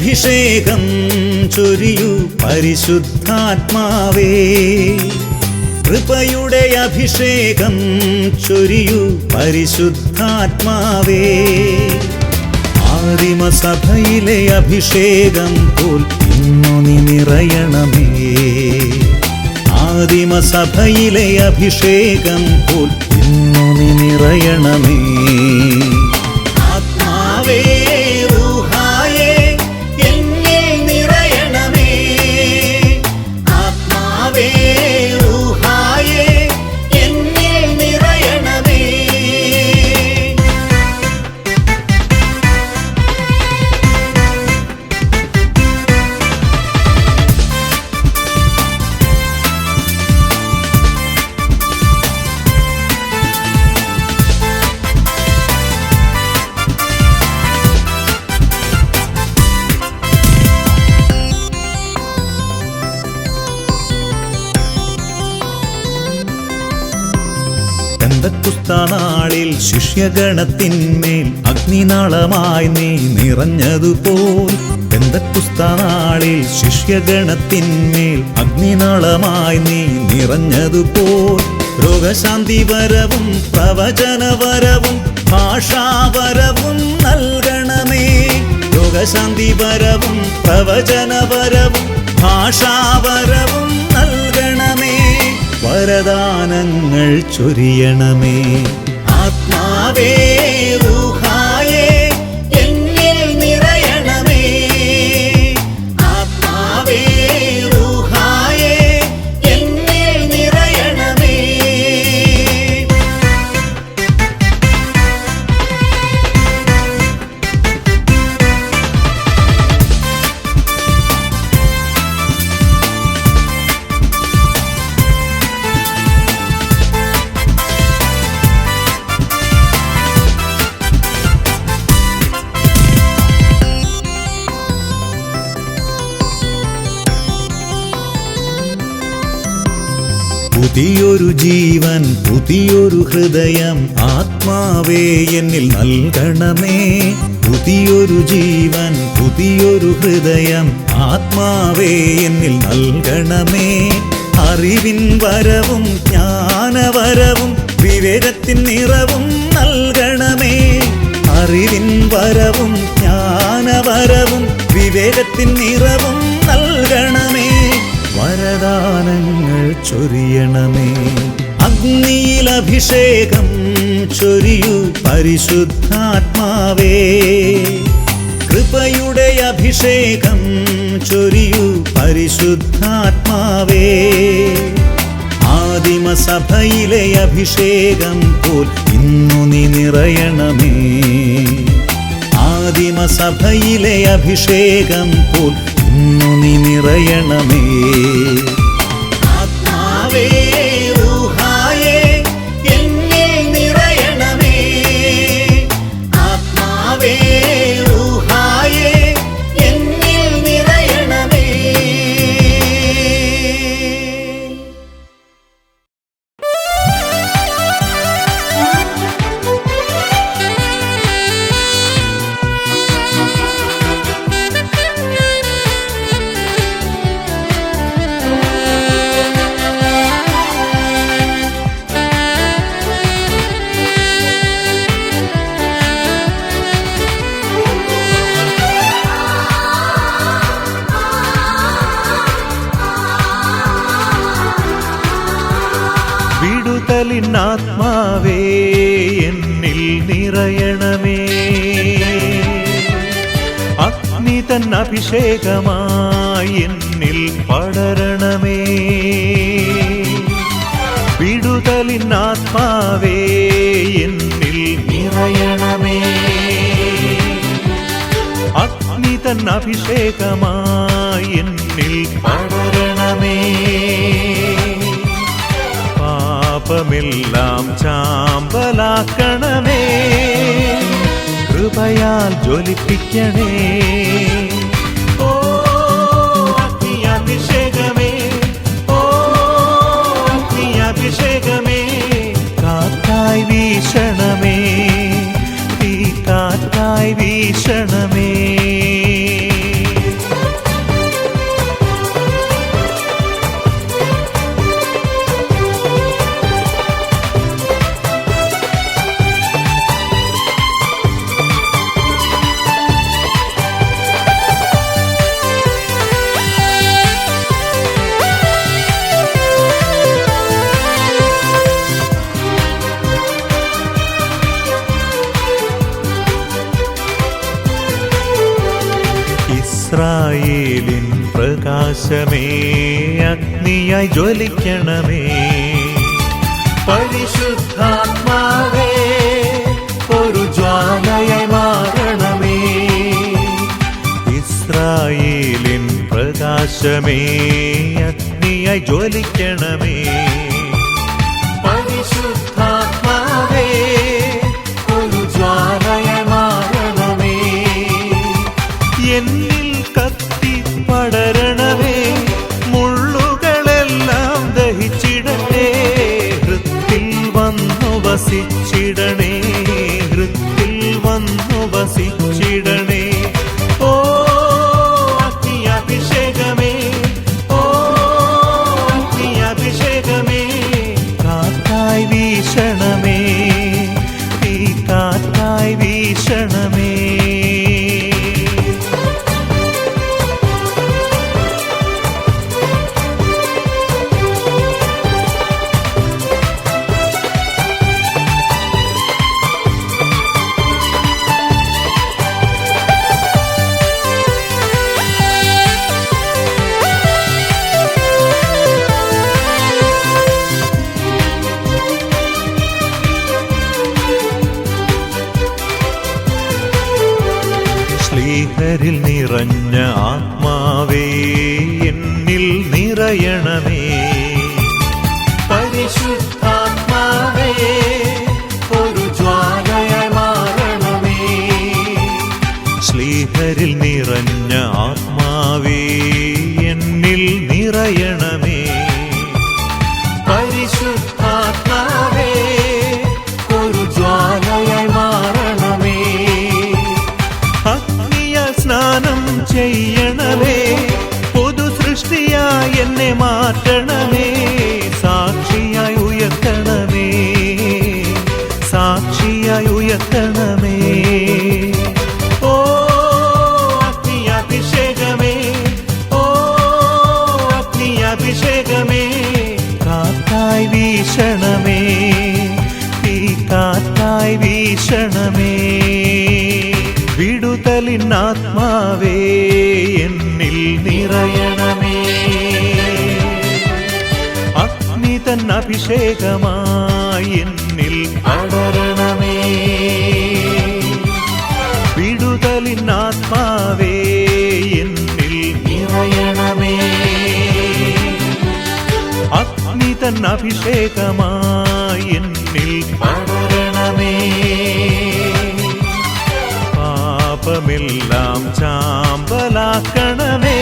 അഭിഷേകം ചൊരിയൂ പരിശുദ്ധാത്മാവേ. കൃപയുടെ അഭിഷേകം ചൊരിയൂ പരിശുദ്ധാത്മാവേ. ആദിമസഭയിലെ അഭിഷേകം പോൽ ഇന്നു നീ നിറയണമേ. ആദിമസഭയിലെ അഭിഷേകം പോൽ ഇന്നു നീ നിറയണമേ. ആത്മാവേ റൂഹായേ എന്നിൽ നിറയണമേ. ആത്മാവേ റൂഹായേ എന്നിൽ നിറയണമേ. പെന്തക്കുസ്താനാളിൽ ശിഷ്യഗണത്തിന്മേൽ അഗ്നിനാളമായി നീ നിറഞ്ഞതുപോൽ. പെന്തക്കുസ്താനാളിൽ ശിഷ്യഗണത്തിന്മേൽ അഗ്നിനാളമായി നീ നിറഞ്ഞതുപോൽ. രോഗശാന്തിവരവും പ്രവചനവരവും ഭാഷാവരവും നൽകണമേ. രോഗശാന്തിവരവും പ്രവചനവരവും ഭാഷാവരവും നൽകണമേ. വരദാനങ്ങൾ ചൊരിയണമേ. ആത്മാവേ റൂഹായേ എന്നിൽ നിറയണമേ. ആത്മാവേ റൂഹായേ എന്നിൽ നിറയണമേ. പുതിയൊരു ജീവൻ പുതിയൊരു ഹൃദയം ആത്മാവേ എന്നിൽ നൽകണമേ. പുതിയൊരു ജീവൻ പുതിയൊരു ഹൃദയം ആത്മാവേ എന്നിൽ നൽകണമേ. അറിവിൻ വരവും ജ്ഞാനവരവും വിവേകത്തിൻ നിറവും നൽകണമേ. അറിവിൻ വരവും ജ്ഞാനവരവും വിവേകത്തിൻ നിറവും നൽകണമേ. വരദാനങ്ങൾ ചൊരിയണമേ. അഗ്നിയിൽ അഭിഷേകം ചൊരിയൂ പരിശുദ്ധാത്മാവേ. കൃപയുടെ അഭിഷേകം ചൊരിയൂ പരിശുദ്ധാത്മാവേ. ആദിമസഭയിലെ അഭിഷേകം പോൽ ഇന്നു നീ നിറയണമേ. ആദിമസഭയിലെ അഭിഷേകം പോൽ ഇന്നു നീ നിറയണമേ. ആത്മാവേ റൂഹായേ എന്നിൽ നിറയണമേ. ആത്മാവേ റൂഹായേ എന്നിൽ നിറയണമേ. വിടുതലിനാത്മാവേ എന്നിൽ നിറയണമേ. അഗ്നി തൻ അഭിഷേകമായി എന്നിൽ പടരണമേ. വിടുതലിനാത്മാവേ എന്നിൽ നിറയണമേ. അഗ്നി തൻ അഭിഷേകമായി എന്നിൽ പടരണമേ. പാപമെല്ലാം ചാമ്പലാക്കണമേ. കൃപയാൽ ജ്വലിപ്പിക്കണേ. ഓ അഗ്നിയഭിഷേകമേ, ഓ അഗ്നിയഭിഷേകമേ. കാറ്റായി വീശണമേ, തീ കാറ്റായി വീശണമേ. ഇസ്രായേലിൻ പ്രകാശമേ അഗ്നിയായി ജ്വലിക്കണമേ. പരിശുദ്ധാത്മാവേ ഒരു ജ്വാലയായി മാറണമേ. ഇസ്രായേലിൻ പ്രകാശമേ അഗ്നിയായി ജ്വലിക്കണമേ. പരിശുദ്ധാത്മാവേ ഒരു ജ്വാലയായി മാറണമേ. എന്നിൽ കത്തി പടരണമേ, മുള്ളുകളെല്ലാം ദഹിച്ചിടണേ. ഹൃത്തിൽ വന്നു വസിച്ചിടണേ, ഹൃത്തിൽ വന്നു വസിച്ചിടണേ. ഓ അഗ്നിയഭിഷേകമേ, ഓ അഗ്നിയഭിഷേകമേ, കാറ്റായി വീശണമേ, തീ കാറ്റായി വീശണമേ. ശ്ലീഹരിൽ നിറഞ്ഞ ആത്മാവേ എന്നിൽ നിറയണമേ. പരിശുദ്ധാത്മാവേ ഒരു ജ്വാലയായി മാറണമേ. ശ്ലീഹരിൽ നിറഞ്ഞ ആത്മാവേ എന്നിൽ നിറയണമേ. പരിശുദ്ധാത്മാവേ ഒരു ജ്വാലയായി മാറണമേ. സ്നാനം ചെയ്യണമേ, പുതു സൃഷ്ടിയായി എന്നെ മാറ്റണമേ. സാക്ഷിയായി ഉയർത്തണമേ, സാക്ഷിയായി ഉയർത്തണമേ. ഓ അഗ്നിയഭിഷേകമേ, ഓ അഗ്നിയഭിഷേകമേ, കാറ്റായി വീശണമേ, തീ കാറ്റായി വീശണമേ. വിടുതലിനാത്മാവേ എന്നിൽ നിറയണമേ. അഗ്നി തൻ അഭിഷേകമായി എന്നിൽ പടരണമേ. വിടുതലിനാത്മാവേ എന്നിൽ നിറയണമേ. അഗ്നി തൻ അഭിഷേകമായി എന്നിൽ പടരണമേ. പാപമെല്ലാം ചാമ്പലാക്കണമേ,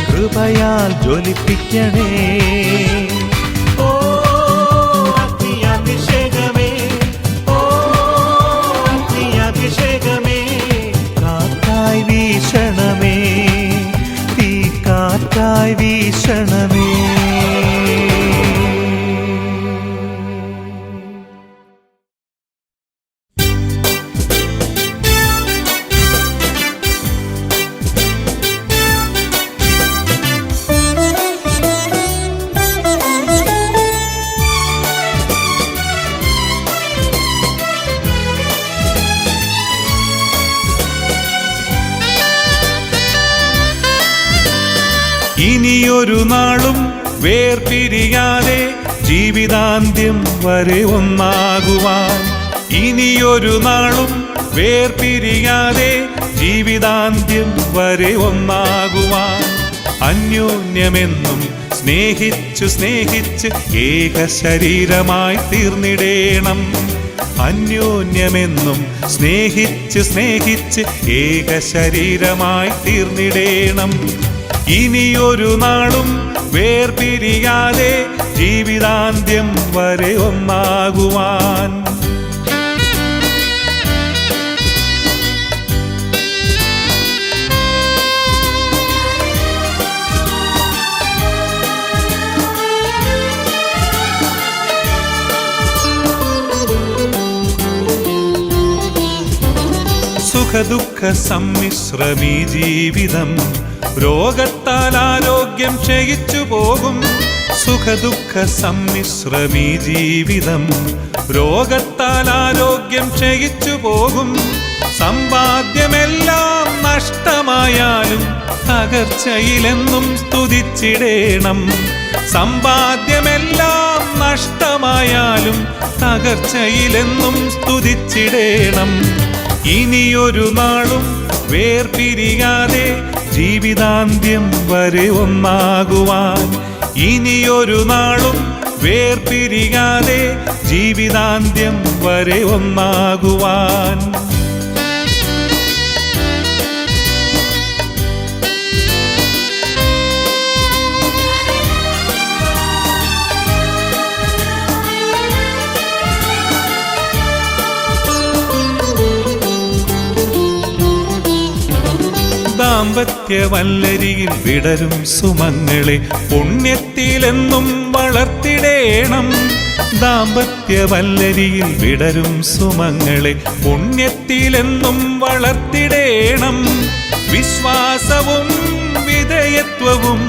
കൃപയാൽ ജ്വലിപ്പിക്കണേ. ഓ അഗ്നിയഭിഷേകമേ, ഓ അഗ്നിയഭിഷേകമേ, കാറ്റായി വീശണമേ, തീ കാറ്റായി വീശണമേ. ഇനിയൊരു നാളും വേർപിരിയാതെ ജീവിതാന്ത്യം വരെ ഒന്നാകുവാൻ. ഇനിയൊരു നാളും വേർപിരിയാതെ ജീവിതാന്ത്യം വരെ ഒന്നാകുവാൻ. അന്യോന്യമെന്നും സ്നേഹിച്ചു സ്നേഹിച്ച് ഏക ശരീരമായി തീർന്നിടേണം. അന്യോന്യമെന്നും സ്നേഹിച്ച് സ്നേഹിച്ച് ഏക ശരീരമായി തീർന്നിടേണം. ഇനിയൊരു നാളും വേർപിരിയാതെ ജീവിതാന്ത്യം വരെ ഒന്നാകുവാൻ. സുഖദുഃഖ സമ്മിശ്രമീ ജീവിതം, രോഗത്താൽ ആരോഗ്യം ക്ഷയിച്ചു പോകും. സുഖദുഃഖ സമ്മിശ്രമീ ജീവിതം, രോഗത്താൽ ആരോഗ്യം ക്ഷയിച്ചു പോകും. സമ്പാദ്യമെല്ലാം നഷ്ടമായാലും തകർച്ചയിലെന്നും സ്തുതിച്ചിടേണം. സമ്പാദ്യമെല്ലാം നഷ്ടമായാലും തകർച്ചയിലെന്നും സ്തുതിച്ചിടേണം. ഇനിയൊരു നാളും വേർപിരിയാതെ ജീവിതാന്ത്യം വരെ ഒന്നാകുവാൻ. ഇനിയൊരു നാളും വേർപിരിയാതെ ജീവിതാന്ത്യം വരെ ഒന്നാകുവാൻ. ദാമ്പത്യവല്ലരിയിൽ വിടരും സുമങ്ങളെ പുണ്യത്തിലെന്നും വളർത്തിടേണം. ദാമ്പത്യവല്ലരിയിൽ വിടരും സുമങ്ങളെ പുണ്യത്തിലെന്നും വളർത്തിടേണം. വിശ്വാസവും വിധേയത്വവും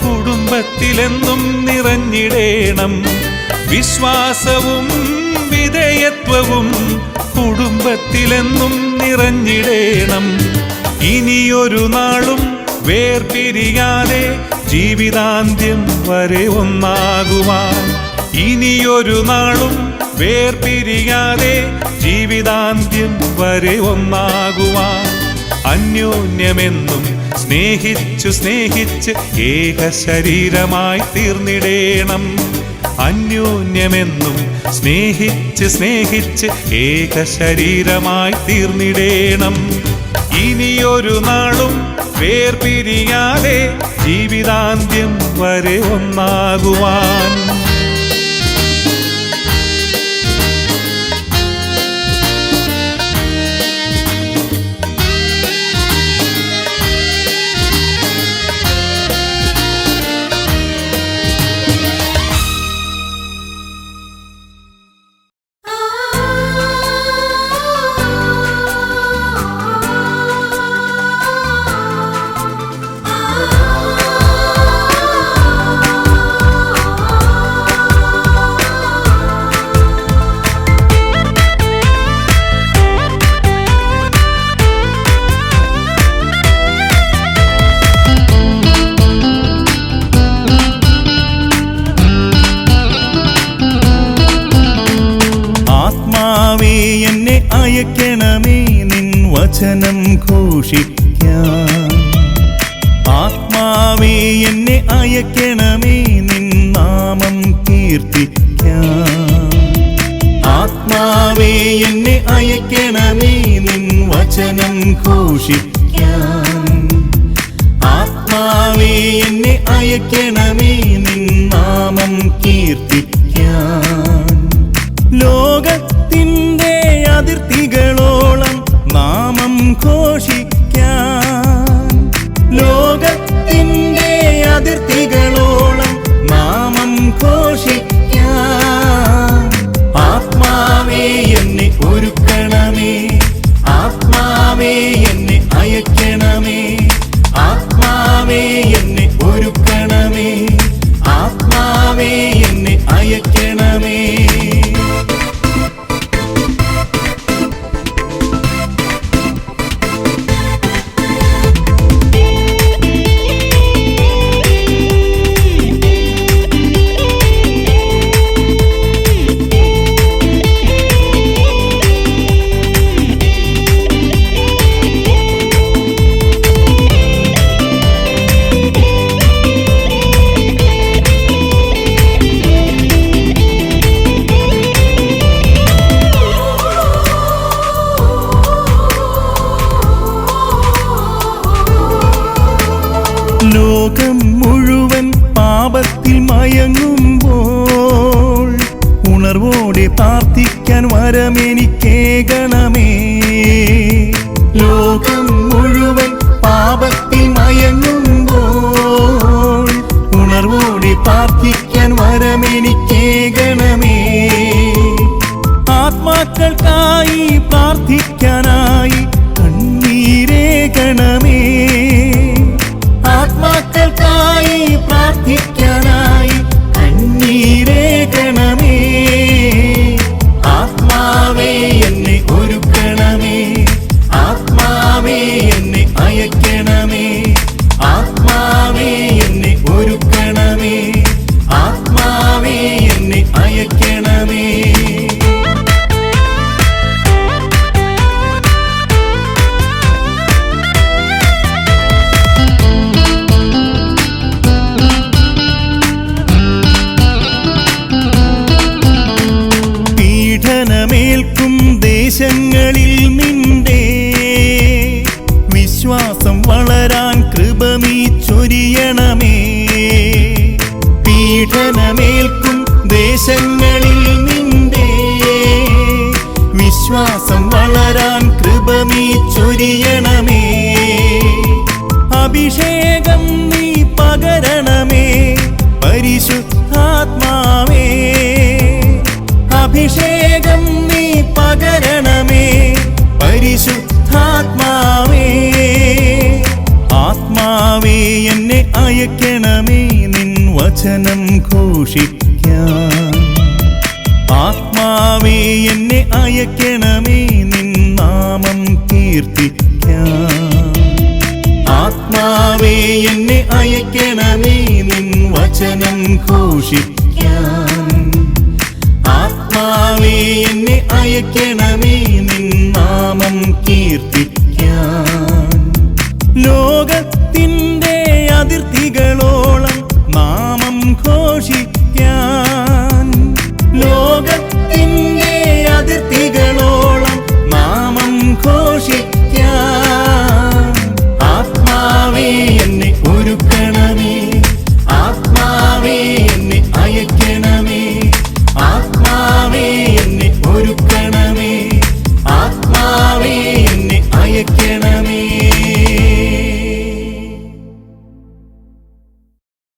കുടുംബത്തിലെന്നും നിറഞ്ഞിടേണം. വിശ്വാസവും വിധേയത്വവും കുടുംബത്തിലെന്നും നിറഞ്ഞിടേണം. ഇനിയൊരു നാളും വേർപിരിയാതെ ജീവിതാന്ത്യം വരെ ഒന്നാകുവാൻ. ഇനിയൊരു നാളും വേർപിരിയാതെ ജീവിതാന്ത്യം വരെ ഒന്നാകുവാൻ. അന്യോന്യമെന്നും സ്നേഹിച്ചു സ്നേഹിച്ച് ഏക ശരീരമായി തീർന്നിടേണം. അന്യോന്യമെന്നും സ്നേഹിച്ച് സ്നേഹിച്ച് ഏക ശരീരമായി തീർന്നിടേണം. ഇനിയൊരു നാളും വേർപിരിയാതെ ജീവിതാന്ത്യം വരെ ഒന്നാകുവാൻ. അയക്കണമേ നിൻ വചനം ഘോഷിക്കാൻ. ആത്മാവേ എന്നെ അയക്കണമേ നിൻ നാമം കീർത്തിക്കാൻ. ആത്മാവേ എന്നെ അയക്കണമേ നിൻ വചനം ഘോഷിക്കാൻ. ആത്മാവേ എന്നെ അയക്കണമേ നിൻ നാമം കീർത്തിക്കാൻ. ലോകത്തിൻ്റെ അതിർത്തികളോളം നാമം ഘോഷിക്കാൻ. ലോകത്തിൻ്റെ അതിർത്തികളോളം നാമം ഘോഷിക്കാൻ. ആത്മാവേ എന്നെ ഒരുക്കണമേ. ആത്മാവേ എന്നെ അയക്കണമേ. ആത്മാവേ എന്നെ ഒരുക്കണമേ. ആത്മാവേ എന്നെ അയക്കണമേ. ലോകം മുഴുവൻ പാപത്തിൽ മയങ്ങുമ്പോൾ ഉണർവോടെ പ്രാർത്ഥിക്കാൻ വരമെനിക്കേകണമേ. ലോകം മുഴുവൻ പാപത്തിൽ മയങ്ങുമ്പോൾ ഉണർവോടെ പ്രാർത്ഥിക്കാൻ വരമെനിക്കേകണമേ. ആത്മാക്കൾക്കായി പ്രാർത്ഥിക്കാനായി കണ്ണീരേകണമേ. ആത്മാക്കൾക്കായി പ്രാർത്ഥിക്കാനായി കണ്ണീരേകണമേ. ആത്മാവേ എന്നെ ഒരുക്കണമേ. അഭിഷേകം നീ പകരണമേ പരിശുദ്ധാത്മാവേ. അഭിഷേകം നീ പകരണമേ പരിശുദ്ധാത്മാവേ. ആത്മാവേ എന്നെ അയക്കണമേ നിൻ വചനം ഘോഷിക്കാൻ. ആത്മാവേ എന്നെ അയക്കണമേ നിൻ നാമം കീർത്തിക്കാൻ. ആത്മാവേ എന്നെ അയക്കണമേ നിൻ വചനം ഘോഷിക്കാൻ. ആത്മാവേ എന്നെ അയക്കണമേ നിൻ നാമം കീർത്തിക്കാൻ. ലോകത്തിൽ